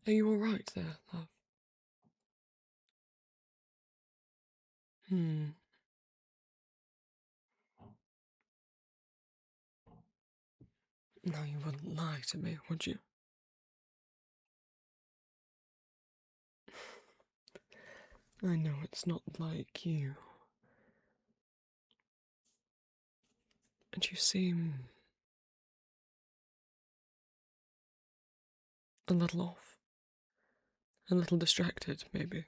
Are you alright there, love? No, you wouldn't lie to me, would you? I know it's not like you. And you seem a little off. A little distracted, maybe.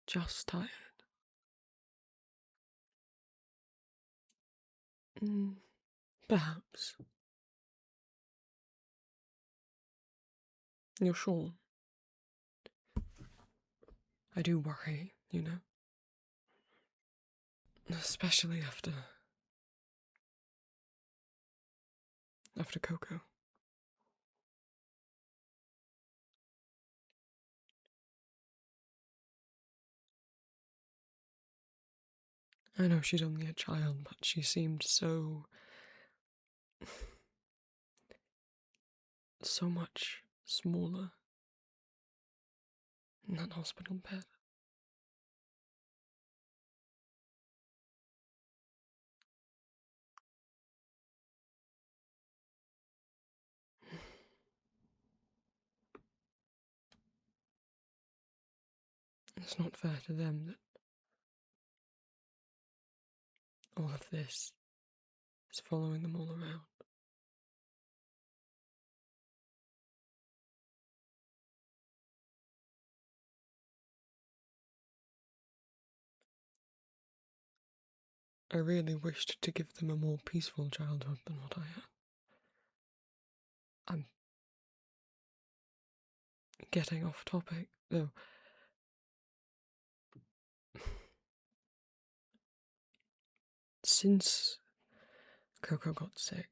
Just tired. Perhaps. You're sure? I do worry, you know. Especially after Coco. I know she's only a child, but she seemed so much smaller in that hospital bed. It's not fair to them that all of this is following them all around. I really wished to give them a more peaceful childhood than what I had. I'm getting off topic, though. Since Coco got sick,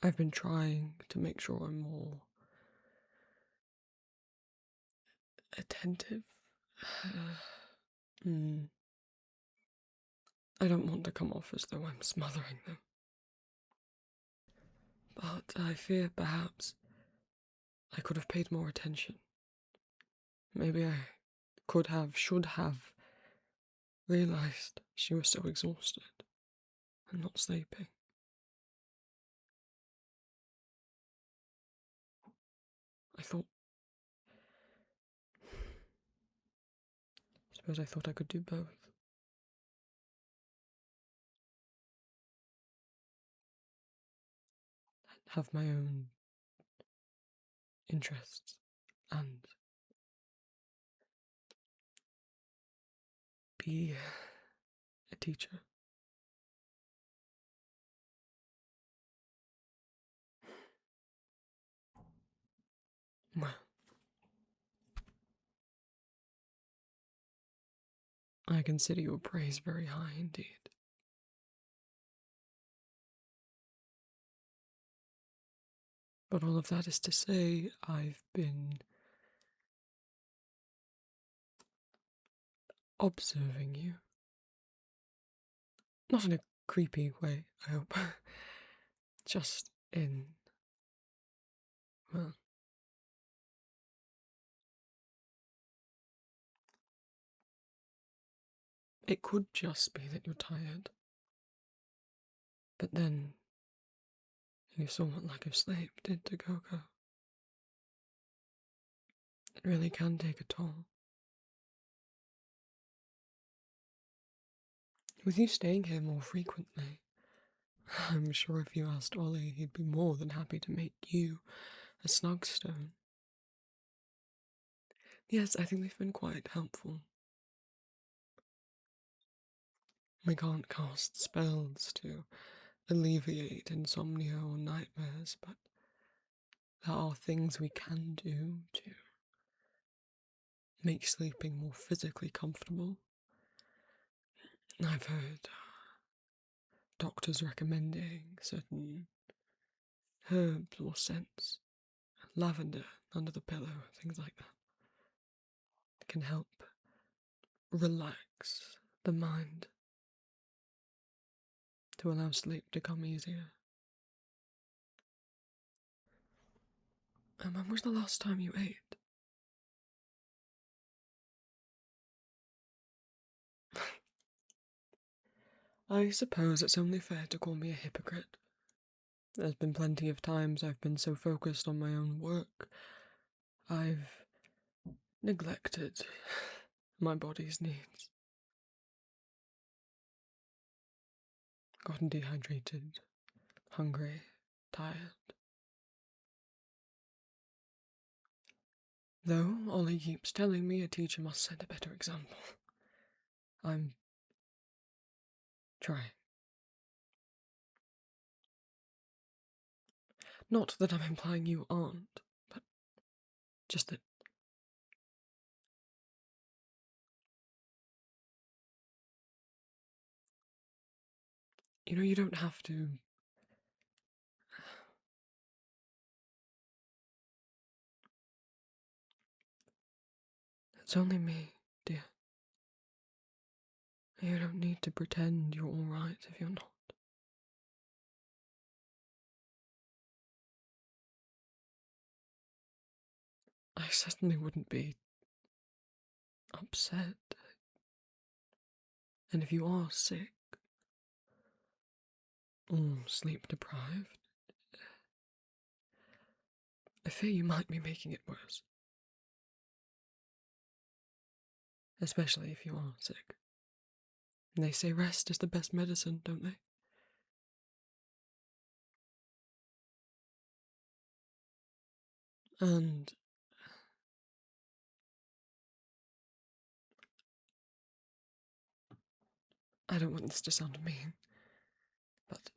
I've been trying to make sure I'm more attentive. I don't want to come off as though I'm smothering them. But I fear perhaps I could have paid more attention. Maybe I should have realised she was so exhausted and not sleeping. I suppose I thought I could do both. Have my own interests and be a teacher. Well, I consider your praise very high indeed. But all of that is to say, I've been observing you. Not in a creepy way, I hope. Just in, well, it could just be that you're tired. But then, you saw what lack of sleep did to Coco. It really can take a toll. With you staying here more frequently, I'm sure if you asked Ollie, he'd be more than happy to make you a snugstone. Yes, I think they've been quite helpful. We can't cast spells to alleviate insomnia or nightmares, but there are things we can do to make sleeping more physically comfortable. I've heard doctors recommending certain herbs or scents, lavender under the pillow, things like that. It can help relax the mind. to allow sleep to come easier. And when was the last time you ate? I suppose it's only fair to call me a hypocrite. There's been plenty of times I've been so focused on my own work, I've neglected my body's needs. Gotten dehydrated, hungry, tired. Though Ollie keeps telling me a teacher must set a better example. I'm trying. Not that I'm implying you aren't, but just that you don't have to. It's only me, dear. You don't need to pretend you're alright if you're not. I certainly wouldn't be upset. And if you are sick, or sleep deprived, I fear you might be making it worse. Especially if you are sick. They say rest is the best medicine, don't they? And I don't want this to sound mean, but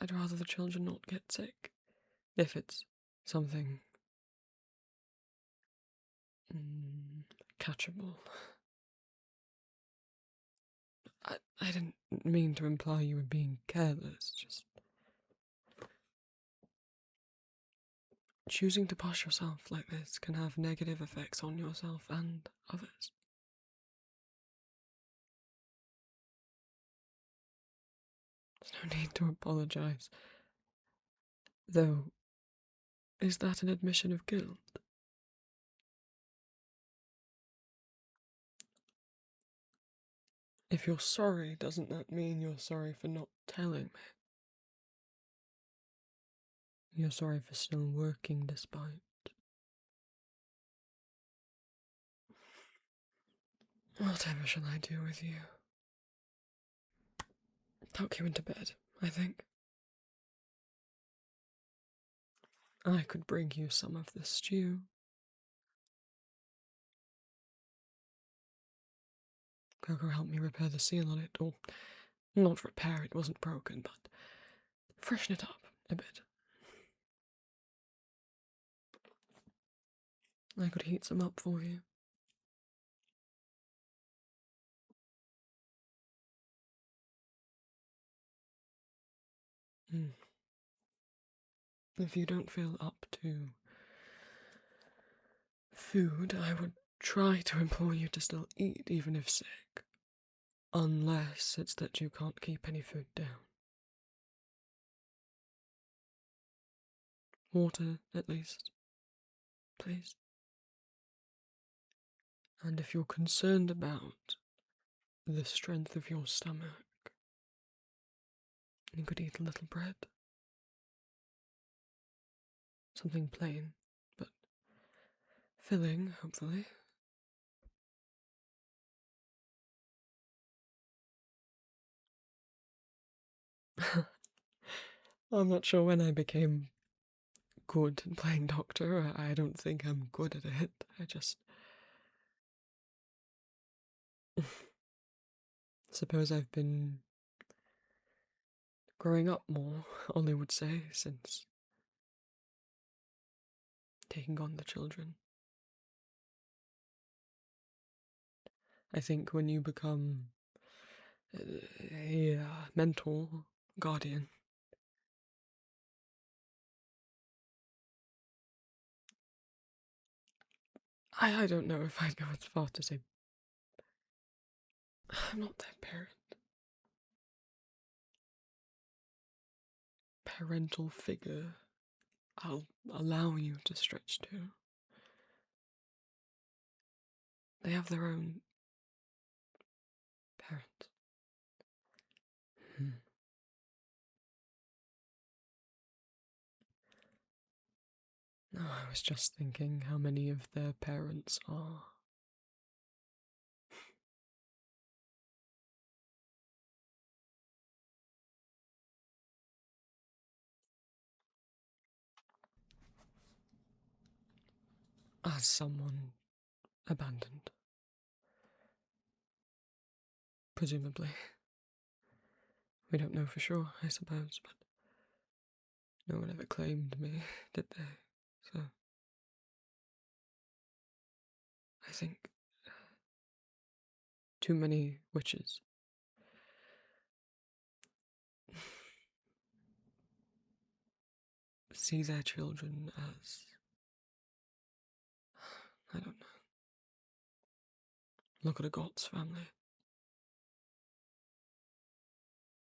I'd rather the children not get sick. If it's something catchable. I didn't mean to imply you were being careless, just choosing to push yourself like this can have negative effects on yourself and others. There's no need to apologize. Though, is that an admission of guilt? If you're sorry, doesn't that mean you're sorry for not telling me? You're sorry for still working despite. Whatever shall I do with you? Tuck you into bed, I think. I could bring you some of the stew. Coco helped me repair the seal on it, or not repair, it wasn't broken, but freshen it up a bit. I could heat some up for you. If you don't feel up to food, I would try to implore you to still eat, even if sick. Unless it's that you can't keep any food down. Water, at least. Please. And if you're concerned about the strength of your stomach, you could eat a little bread. Something plain, but filling, hopefully. I'm not sure when I became good at playing doctor. I don't think I'm good at it. I just suppose I've been growing up more, Ollie would say, since taking on the children. I think when you become a mental guardian, I don't know if I'd go as far to say I'm not their parent. Parental figure I'll allow you to stretch to. They have their own parents. No, I was just thinking how many of their parents are. As someone abandoned. Presumably. We don't know for sure, I suppose, but no one ever claimed me, did they? So I think too many witches see their children as, I don't know. Look at a Gott's family.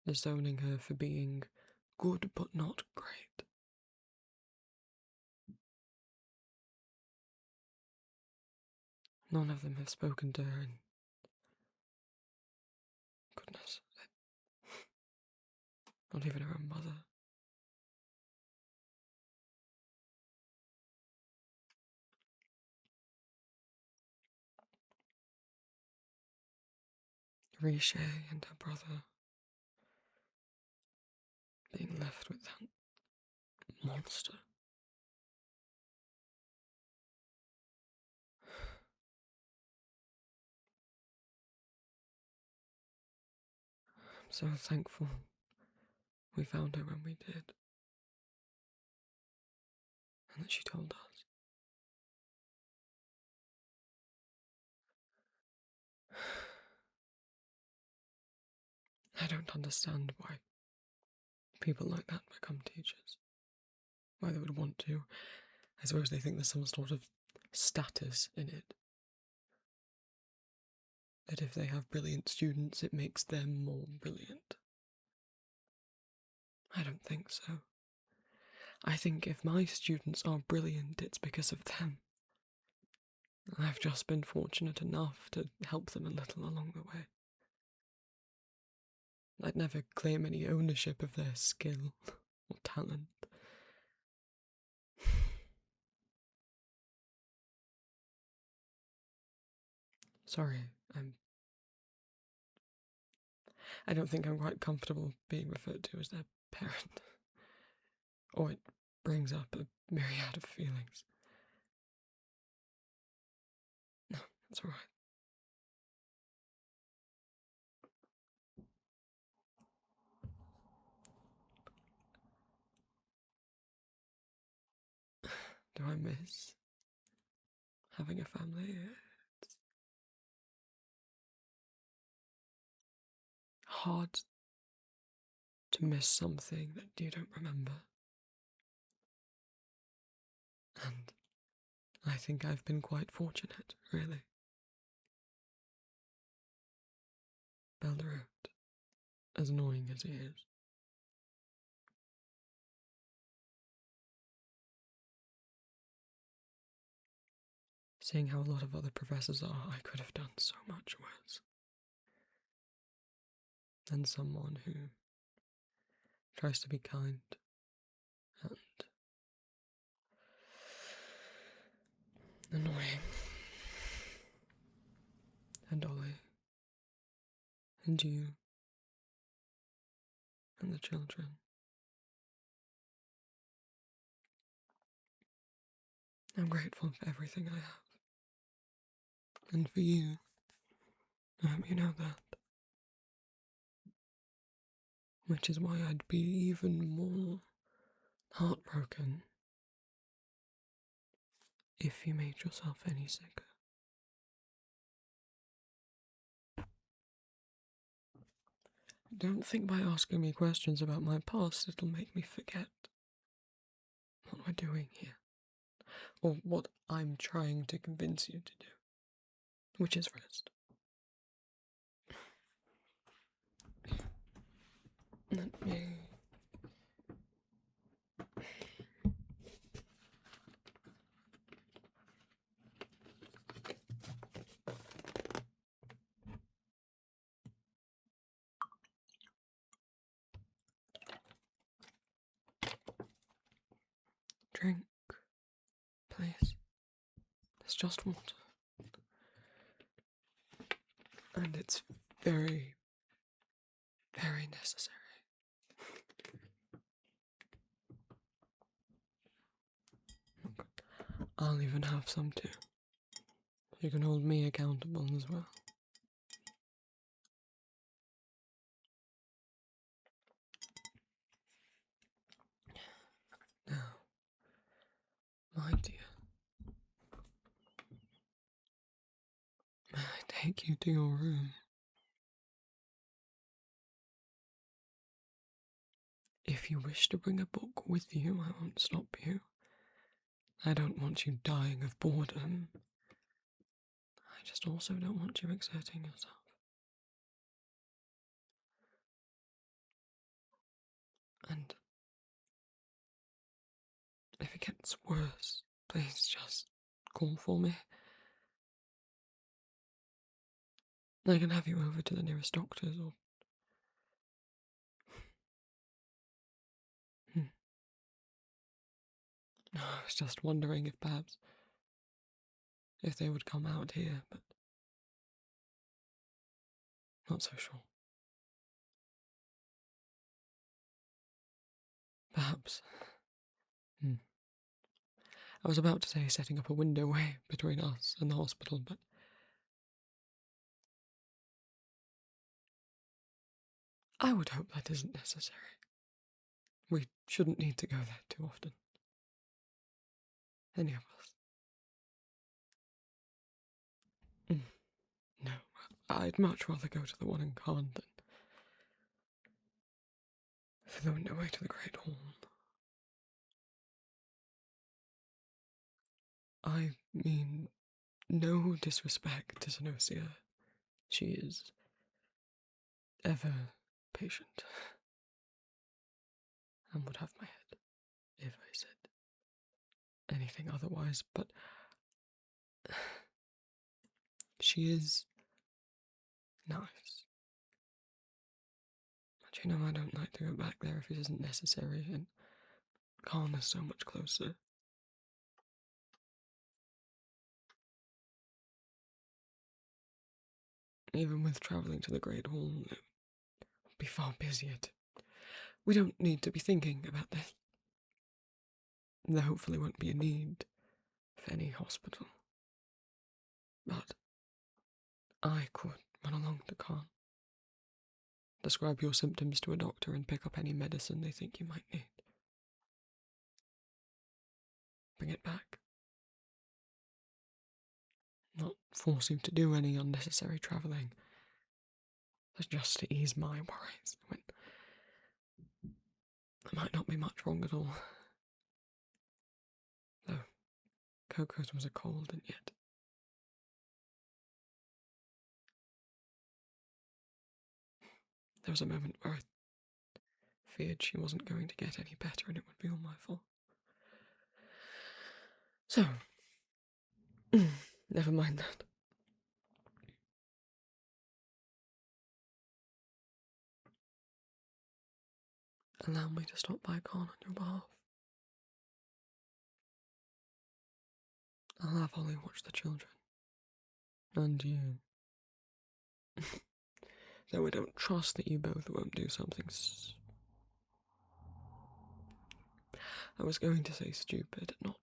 Disowning her for being good but not great. None of them have spoken to her in... Goodness. Not even her own mother. Riche and her brother being left with that monster. I'm so thankful we found her when we did. And that she told us. I don't understand why people like that become teachers. Why they would want to. I suppose they think there's some sort of status in it. That if they have brilliant students, it makes them more brilliant. I don't think so. I think if my students are brilliant, it's because of them. I've just been fortunate enough to help them a little along the way. I'd never claim any ownership of their skill or talent. Sorry, I don't think I'm quite comfortable being referred to as their parent. Or it brings up a myriad of feelings. No, that's alright. Do I miss having a family? It's hard to miss something that you don't remember. And I think I've been quite fortunate, really. Belderot, as annoying as he is. Seeing how a lot of other professors are, I could have done so much worse. Than someone who tries to be kind and annoying. And Ollie. And you. And the children. I'm grateful for everything I have. And for you. I hope you know that. Which is why I'd be even more heartbroken if you made yourself any sicker. Don't think by asking me questions about my past it'll make me forget what we're doing here. Or what I'm trying to convince you to do. Which is rest. Let me... Drink, please. It's just water. And it's very, very necessary. I'll even have some too. You can hold me accountable as well. Now, my dear, may I take you to your room? If you wish to bring a book with you, I won't stop you. I don't want you dying of boredom. I just also don't want you exerting yourself. And if it gets worse, please just call for me. I can have you over to the nearest doctor's or... I was just wondering if perhaps... if they would come out here, but... not so sure. Perhaps. I was about to say setting up a window way between us and the hospital, but... I would hope that isn't necessary. We shouldn't need to go there too often. Any of us. No, I'd much rather go to the one in Khan than for the window way to the Great Hall. I mean, no disrespect to Zenosia. She is ever patient and would have my head if I said anything otherwise, but she is nice. But you know, I don't like to go back there if it isn't necessary, and Khan is so much closer. Even with travelling to the Great Hall, it would be far busier. We don't need to be thinking about this. There hopefully won't be a need for any hospital. But I could run along to Khan, describe your symptoms to a doctor and pick up any medicine they think you might need. Bring it back. Not force you to do any unnecessary travelling. Just to ease my worries when I might not be much wrong at all. Though Coco's was a cold, and yet there was a moment where I feared she wasn't going to get any better and it would be all my fault. So, never mind that. Allow me to stop by Khan on your behalf. I'll have Ollie watch the children. And you. Though I don't trust that you both won't do something I was going to say stupid, not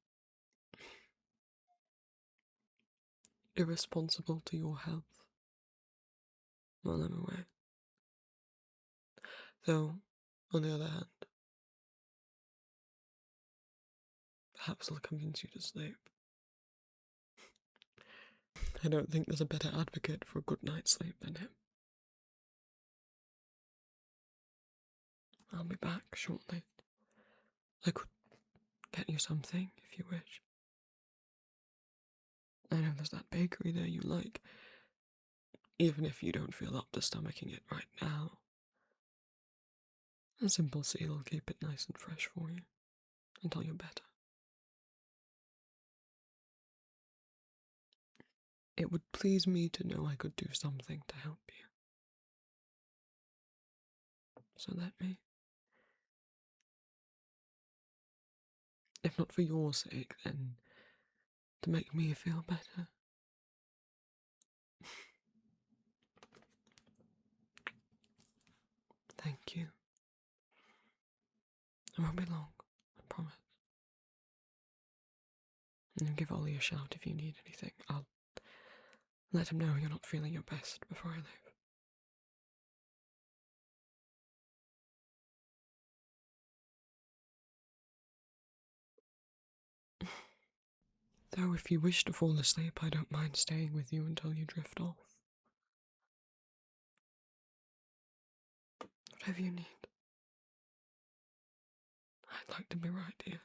irresponsible to your health while I'm away. Though, on the other hand, perhaps I'll convince you to sleep. I don't think there's a better advocate for a good night's sleep than him. I'll be back shortly. I could get you something if you wish. I know there's that bakery there you like. Even if you don't feel up to stomaching it right now, A simple seal will keep it nice and fresh for you until you're better. It would please me to know I could do something to help you. So let me. If not for your sake, then to make me feel better. Thank you. It won't be long, I promise. And give Ollie a shout if you need anything. I'll let him know you're not feeling your best before I leave. Though if you wish to fall asleep, I don't mind staying with you until you drift off. Whatever you need. I'd like to be right here.